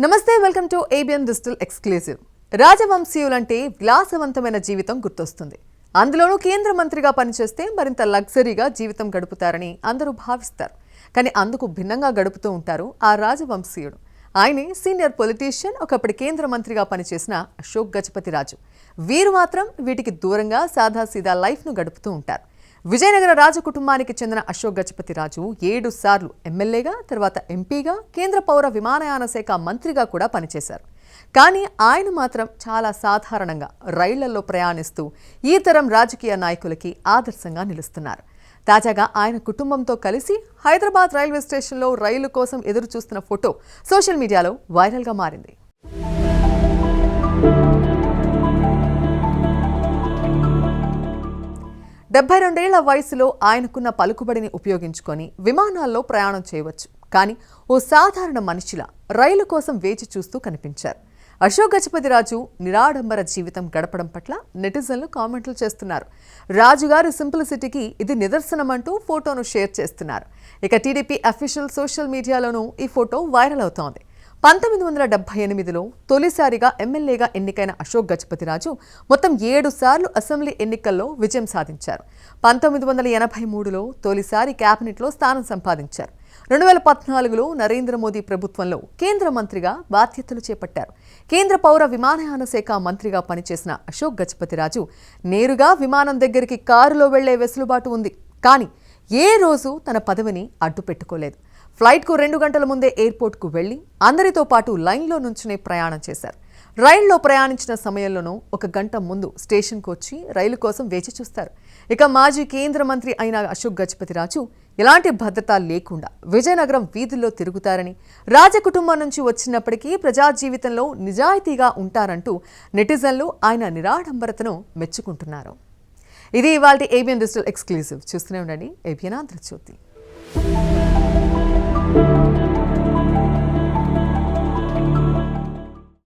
నమస్తే, welcome to ABN digital exclusive. రాజవంశీయులంటే విలాసవంతమైన జీవితం గుర్తొస్తుంది. అందులోనూ కేంద్ర మంత్రిగా పనిచేస్తే మరింత లగ్జరీగా జీవితం గడుపుతారని అందరూ భావిస్తారు. కానీ అందుకు భిన్నంగా గడుపుతూ ఉంటారు ఆ రాజవంశీయుడు. ఆయనే సీనియర్ పొలిటీషియన్, ఒకప్పటి కేంద్ర మంత్రిగా పనిచేసిన అశోక్ గజపతి రాజు. వీరు మాత్రం వీటికి దూరంగా సాదాసీదా లైఫ్ను గడుపుతూ ఉంటారు. విజయనగర రాజకుటుంబానికి చెందిన అశోక్ గజపతి రాజు 7 సార్లు ఎమ్మెల్యేగా, తర్వాత ఎంపీగా, కేంద్ర పౌర విమానయాన శాఖ మంత్రిగా కూడా పనిచేశారు. కానీ ఆయన మాత్రం చాలా సాధారణంగా రైళ్లలో ప్రయాణిస్తూ ఈ తరం రాజకీయ నాయకులకి ఆదర్శంగా నిలుస్తున్నారు. తాజాగా ఆయన కుటుంబంతో కలిసి హైదరాబాద్ రైల్వే స్టేషన్లో రైలు కోసం ఎదురు చూస్తున్న ఫోటో సోషల్ మీడియాలో వైరల్గా మారింది. 72 ఏళ్ల వయసులో ఆయనకున్న పలుకుబడిని ఉపయోగించుకొని విమానాల్లో ప్రయాణం చేయవచ్చు. కానీ ఓ సాధారణ మనిషిలా రైలు కోసం వేచి చూస్తూ కనిపించారు. అశోక్ గజపతి రాజు నిరాడంబర జీవితం గడపడం పట్ల నెటిజన్లు కామెంట్లు చేస్తున్నారు. రాజుగారి సింప్లిసిటీకి ఇది నిదర్శనమంటూ ఫోటోను షేర్ చేస్తున్నారు. ఇక టీడీపీ అఫీషియల్ సోషల్ మీడియాలోనూ ఈ ఫోటో వైరల్ అవుతోంది. 1978లో తొలిసారిగా ఎమ్మెల్యేగా ఎన్నికైన అశోక్ గజపతి రాజు మొత్తం 7 సార్లు అసెంబ్లీ ఎన్నికల్లో విజయం సాధించారు. 1983లో తొలిసారి కేబినెట్లో స్థానం సంపాదించారు. 2014లో నరేంద్ర మోదీ ప్రభుత్వంలో కేంద్ర మంత్రిగా బాధ్యతలు చేపట్టారు. కేంద్ర పౌర విమానయాన శాఖ మంత్రిగా పనిచేసిన అశోక్ గజపతి రాజు నేరుగా విమానం దగ్గరికి కారులో వెళ్లే వెసులుబాటు ఉంది. కానీ ఏ రోజు తన పదవిని అడ్డు పెట్టుకోలేదు. ఫ్లైట్కు 2 గంటల ముందే ఎయిర్పోర్ట్కు వెళ్లి అందరితో పాటు లైన్లో నుంచునే ప్రయాణం చేశారు. రైల్లో ప్రయాణించిన సమయంలోనూ 1 గంట ముందు స్టేషన్కు వచ్చి రైలు కోసం వేచి చూస్తారు. ఇక మాజీ కేంద్ర మంత్రి అయిన అశోక్ గజపతి రాజు ఎలాంటి భద్రత లేకుండా విజయనగరం వీధుల్లో తిరుగుతారని, రాజకుటుంబం నుంచి వచ్చినప్పటికీ ప్రజా జీవితంలో నిజాయితీగా ఉంటారంటూ నెటిజన్లు ఆయన నిరాడంబరతను మెచ్చుకుంటున్నారు. ఇది ఇవాల్టి ఏబిఎన్ డిజిటల్ ఎక్స్క్లూజివ్. చూస్తూనే ఉండండి ఏబిఎన్ ఆంధ్రజ్యోతి.